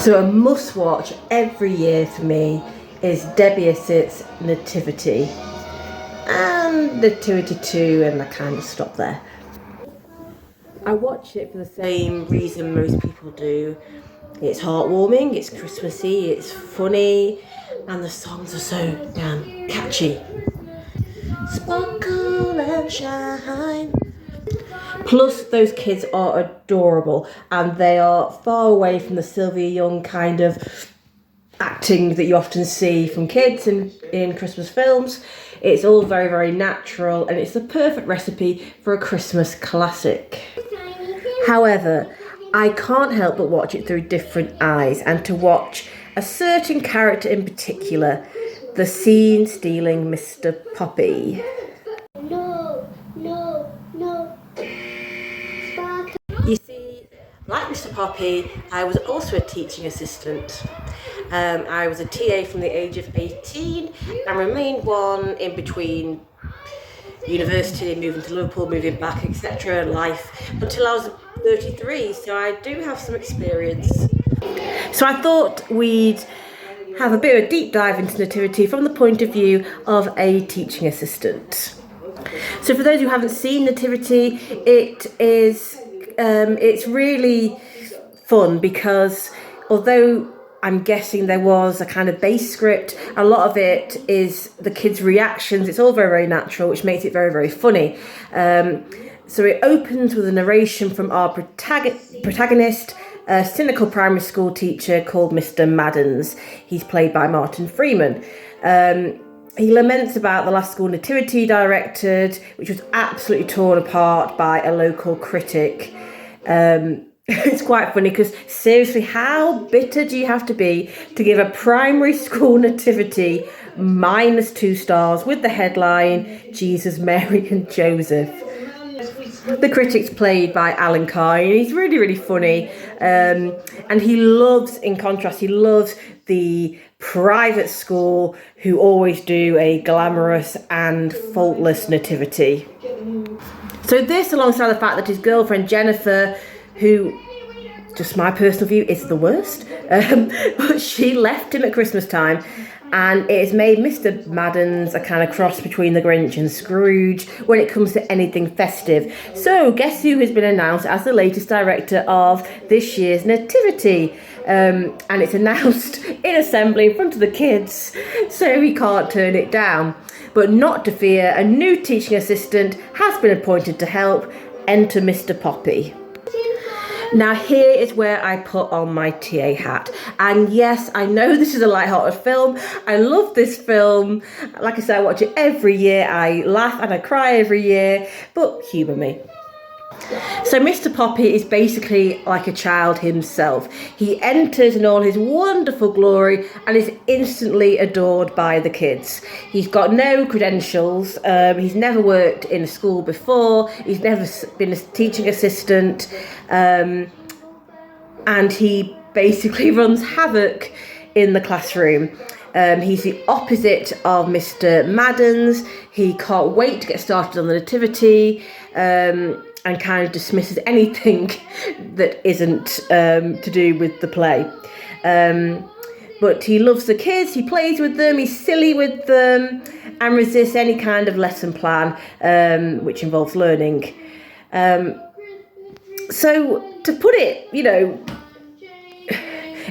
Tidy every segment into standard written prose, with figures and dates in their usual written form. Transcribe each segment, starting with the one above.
So a must watch every year for me is Debbie Isitt's Nativity and Nativity 2, and I kind of stop there. I watch it for the same reason most people do. It's heartwarming, it's Christmassy, it's funny, and the songs are so damn catchy. Sparkle and shine. Plus, those kids are adorable, and they are far away from the Sylvia Young kind of acting that you often see from kids in Christmas films. It's all very, very natural, and it's the perfect recipe for a Christmas classic. However, I can't help but watch it through different eyes, and to watch a certain character in particular, the scene-stealing Mr. Poppy. No. You see, like Mr. Poppy, I was also a teaching assistant. I was a TA from the age of 18 and remained one in between university, moving to Liverpool, moving back, etc. life until I was 33, so I do have some experience. So I thought we'd have a bit of a deep dive into Nativity from the point of view of a teaching assistant. So for those who haven't seen Nativity, it's really fun because although I'm guessing there was a kind of base script, a lot of it is the kids' reactions. It's all very, very natural, which makes it very, very funny. So it opens with a narration from our protagonist, a cynical primary school teacher called Mr. Maddens. He's played by Martin Freeman. He laments about the last school Nativity directed, which was absolutely torn apart by a local critic. It's quite funny because seriously, how bitter do you have to be to give a primary school Nativity -2 stars with the headline, Jesus, Mary and Joseph? The critic's played by Alan Carr, and he's really, really funny. And he loves, in contrast, he loves the private school who always do a glamorous and faultless nativity. So this, alongside the fact that his girlfriend Jennifer, who, just my personal view, is the worst, but she left him at Christmas time, and it has made Mr. Maddens a kind of cross between the Grinch and Scrooge when it comes to anything festive. So guess who has been announced as the latest director of this year's Nativity? And it's announced in assembly in front of the kids, so he can't turn it down. But not to fear, a new teaching assistant has been appointed to help. Enter Mr. Poppy. Now here is where I put on my TA hat. And yes, I know this is a light-hearted film. I love this film. Like I said, I watch it every year. I laugh and I cry every year, but humour me. So Mr. Poppy is basically like a child himself. He enters in all his wonderful glory and is instantly adored by the kids. He's got no credentials. He's never worked in a school before. He's never been a teaching assistant. And he basically runs havoc in the classroom. He's the opposite of Mr. Maddens. He can't wait to get started on the Nativity. And kind of dismisses anything that isn't to do with the play. But he loves the kids, he plays with them, he's silly with them, and resists any kind of lesson plan, which involves learning. So to put it,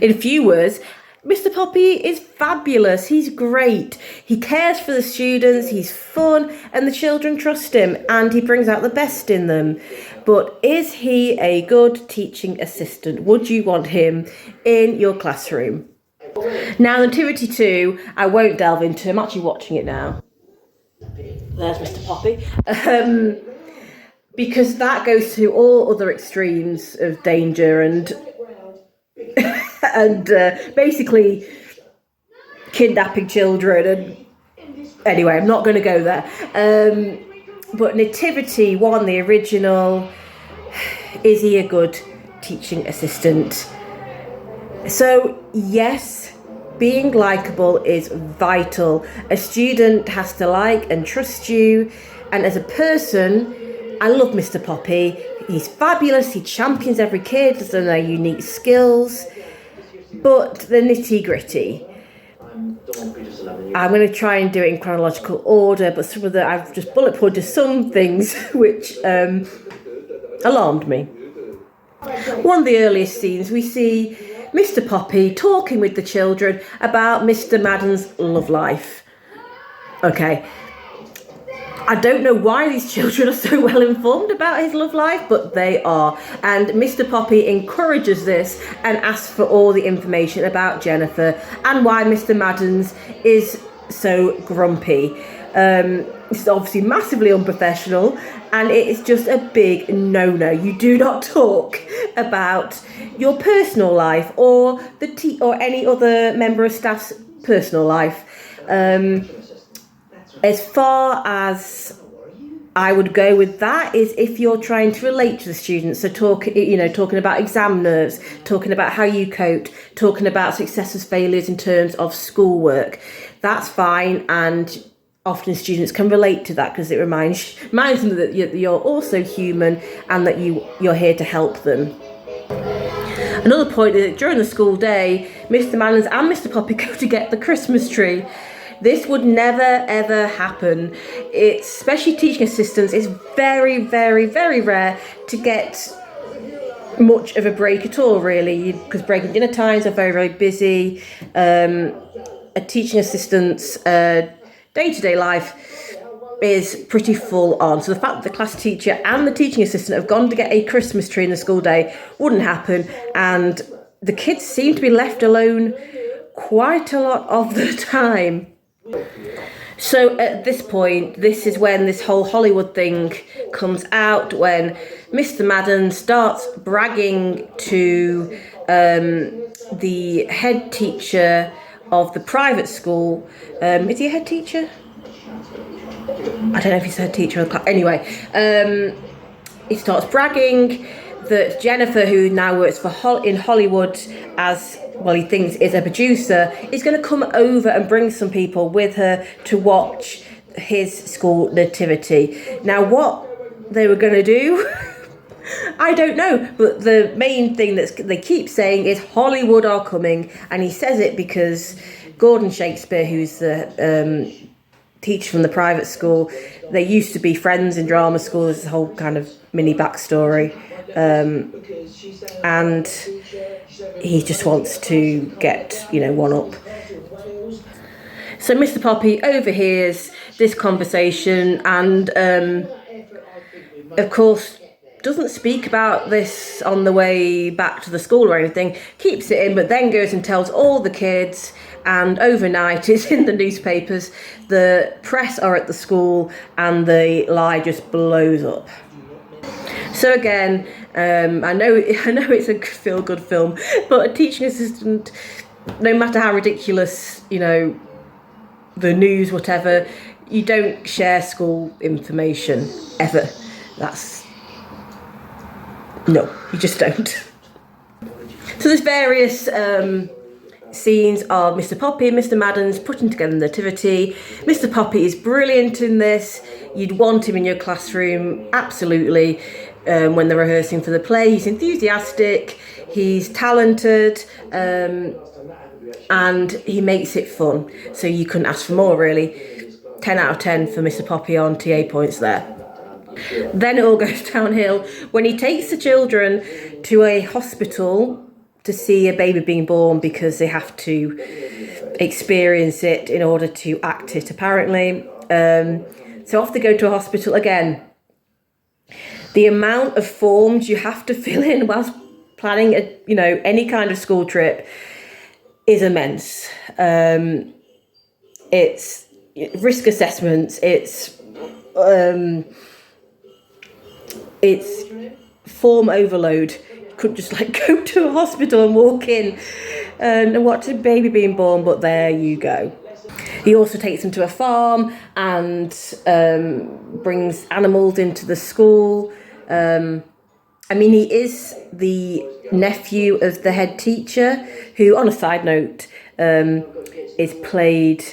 in a few words, Mr. Poppy is fabulous. He's great. He cares for the students, he's fun, and the children trust him, and he brings out the best in them. But is he a good teaching assistant? Would you want him in your classroom? Now, Nativity 2, I won't delve into. I'm actually watching it now. There's Mr. Poppy. Because that goes to all other extremes of danger and basically kidnapping children, and anyway, I'm not going to go there. But Nativity 1, the original, is he a good teaching assistant? So yes, being likeable is vital. A student has to like and trust you, and as a person, I love Mr. Poppy. He's fabulous. He champions every kid and their unique skills. But the nitty-gritty, I'm going to try and do it in chronological order, but I've just bullet pointed some things which alarmed me. One of the earliest scenes, we see Mr. Poppy talking with the children about Mr. Madden's love life. Okay, I don't know why these children are so well informed about his love life, but they are. And Mr. Poppy encourages this and asks for all the information about Jennifer and why Mr. Madden's is so grumpy. This is obviously massively unprofessional, and it is just a big no-no. You do not talk about your personal life or or any other member of staff's personal life. As far as I would go with that is if you're trying to relate to the students, so talking about exam nerves, talking about how you coped, talking about successes, failures in terms of schoolwork, that's fine, and often students can relate to that because it reminds them that you're also human and that you're here to help them. Another point is that during the school day, Mr. Mallons and Mr. Poppy go to get the Christmas tree. This would never, ever happen. Especially teaching assistants, it's very, very, very rare to get much of a break at all, really, because break and dinner times are very, very busy. A teaching assistant's day-to-day life is pretty full on. So the fact that the class teacher and the teaching assistant have gone to get a Christmas tree in the school day wouldn't happen. And the kids seem to be left alone quite a lot of the time. So at this point, this is when this whole Hollywood thing comes out, when Mr. Madden starts bragging to the head teacher of the private school. Is he a head teacher? I don't know if he's a head teacher. Anyway, he starts bragging that Jennifer, who now works in Hollywood as, well, he thinks is a producer, is going to come over and bring some people with her to watch his school nativity. Now, what they were going to do, I don't know, but the main thing that they keep saying is Hollywood are coming, and he says it because Gordon Shakespeare, who's the teacher from the private school, they used to be friends in drama school. There's a whole kind of mini backstory. And he just wants to get, one up. So Mr. Poppy overhears this conversation and, of course, doesn't speak about this on the way back to the school or anything, keeps it in, but then goes and tells all the kids, and overnight it's in the newspapers, the press are at the school, and the lie just blows up. So again, I know it's a feel-good film, but a teaching assistant, no matter how ridiculous, the news, whatever, you don't share school information, ever. No, you just don't. So there's various scenes of Mr. Poppy and Mr. Madden's putting together the nativity. Mr. Poppy is brilliant in this. You'd want him in your classroom, absolutely. When they're rehearsing for the play, he's enthusiastic, he's talented, and he makes it fun. So you couldn't ask for more, really. 10 out of 10 for Mr. Poppy on TA points there. Then it all goes downhill when he takes the children to a hospital to see a baby being born, because they have to experience it in order to act it, apparently. So off they go to a hospital again. The amount of forms you have to fill in whilst planning any kind of school trip is immense. It's risk assessments, it's form overload. You couldn't just go to a hospital and walk in and watch a baby being born, but there you go. He also takes them to a farm and brings animals into the school. He is the nephew of the head teacher, who, on a side note, is played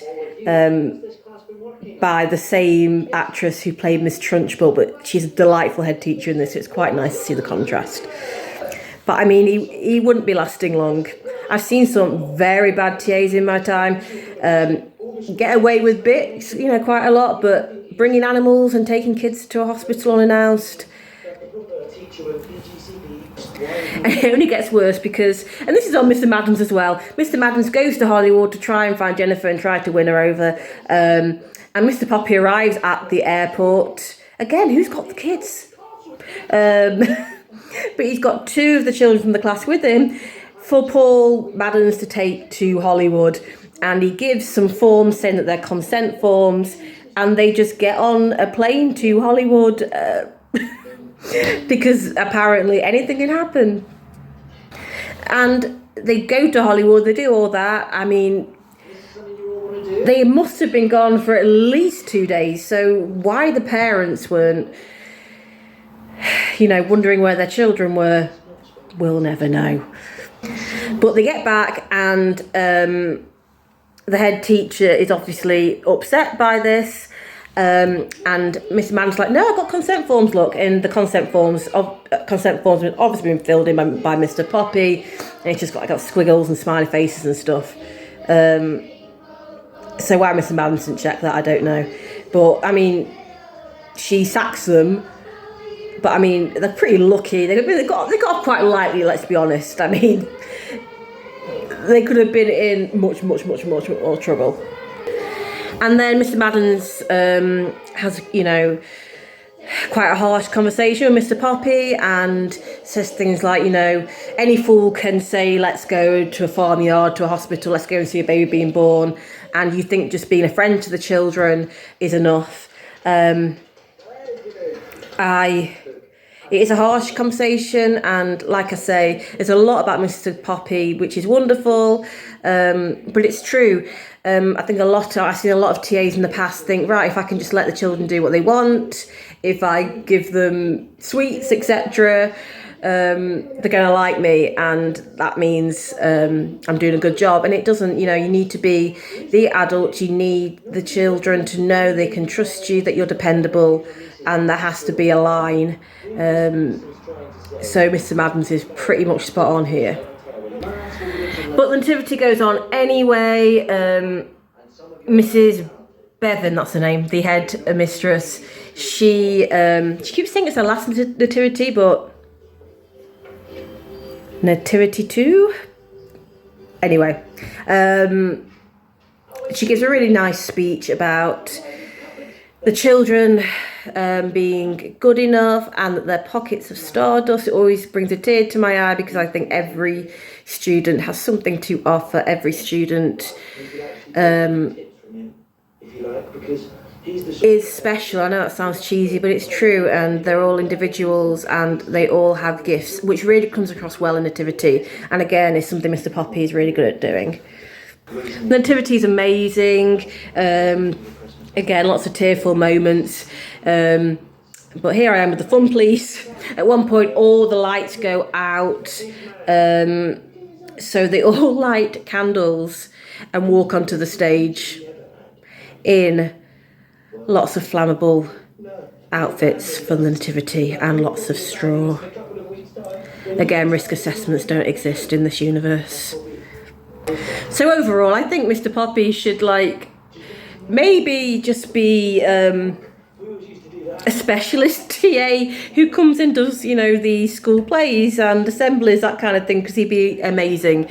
by the same actress who played Miss Trunchbull, but she's a delightful head teacher in this, so it's quite nice to see the contrast. But he wouldn't be lasting long. I've seen some very bad TAs in my time get away with bits, quite a lot, but bringing animals and taking kids to a hospital unannounced. And it only gets worse because, and this is on Mr. Madden's as well, Mr. Madden's goes to Hollywood to try and find Jennifer and try to win her over. And Mr. Poppy arrives at the airport. Again, who's got the kids? But he's got 2 of the children from the class with him for Paul Madden's to take to Hollywood. And he gives some forms saying that they're consent forms, and they just get on a plane to Hollywood because apparently anything can happen. And they go to Hollywood, they do all that. I mean, they must have been gone for at least 2 days, so why the parents weren't, wondering where their children were, we'll never know. But they get back, and the head teacher is obviously upset by this, and Miss Madden's like, no, I've got consent forms, look. And the consent forms have obviously been filled in by Mr. Poppy, and it's just got squiggles and smiley faces and stuff. So why Mr. Madden didn't check that, I don't know. But, I mean, she sacks them. But, I mean, they're pretty lucky. They got off quite lightly, let's be honest. I mean, they could have been in much more trouble. And then Mr. Madden's has, quite a harsh conversation with Mr. Poppy and says things like, any fool can say, let's go to a farmyard, to a hospital, let's go and see a baby being born. And you think just being a friend to the children is enough. It is a harsh conversation, and like I say, there's a lot about Mr. Poppy, which is wonderful, but it's true. I think I've seen a lot of TAs in the past think, right, if I can just let the children do what they want, if I give them sweets, etc., they're going to like me, and that means I'm doing a good job. And it doesn't, you need to be the adult, you need the children to know they can trust you, that you're dependable, and there has to be a line. So Mr. Madden's is pretty much spot on here. But the nativity goes on anyway. Mrs. Bevan, that's her name, the head mistress, she keeps saying it's her last nativity, but Nativity 2? Anyway, she gives a really nice speech about the children being good enough and that they're pockets of stardust. It always brings a tear to my eye because I think every student has something to offer. Every student is special. I know that sounds cheesy, but it's true, and they're all individuals and they all have gifts, which really comes across well in Nativity, and again is something Mr. Poppy is really good at doing. Nativity is amazing. Again, lots of tearful moments. But here I am with the fun police. At one point, all the lights go out. So they all light candles and walk onto the stage in lots of flammable outfits for the nativity and lots of straw. Again, risk assessments don't exist in this universe. So overall, I think Mr. Poppy should maybe just be a specialist TA who comes and does, the school plays and assemblies, that kind of thing, because he'd be amazing.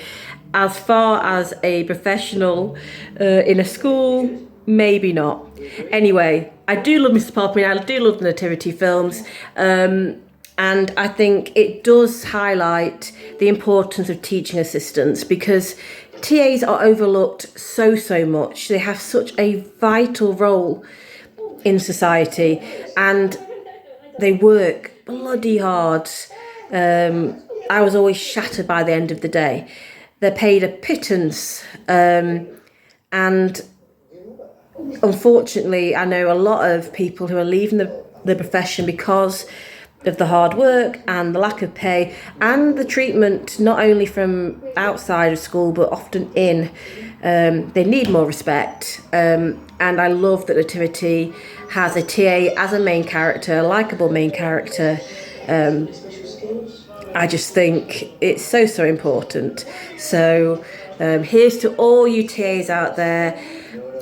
As far as a professional in a school, maybe not. Anyway, I do love Mr. Poppy, and I do love the nativity films. And I think it does highlight the importance of teaching assistants, because TAs are overlooked so much. They have such a vital role in society, and they work bloody hard. I was always shattered by the end of the day. They're paid a pittance, and unfortunately, I know a lot of people who are leaving the profession because of the hard work and the lack of pay and the treatment, not only from outside of school but often in. They need more respect, and I love that Nativity has a TA as a main character, a likeable main character. I just think it's so important. So here's to all you TAs out there.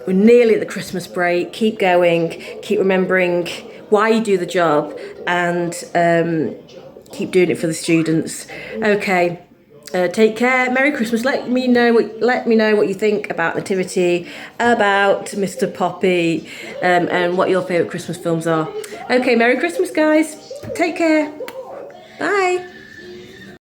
We're nearly at the Christmas break. Keep going. Keep remembering why you do the job, and keep doing it for the students. Okay. Take care. Merry Christmas. Let me know what you think about Nativity, about Mr. Poppy, and what your favourite Christmas films are. Okay, Merry Christmas, guys. Take care. Bye.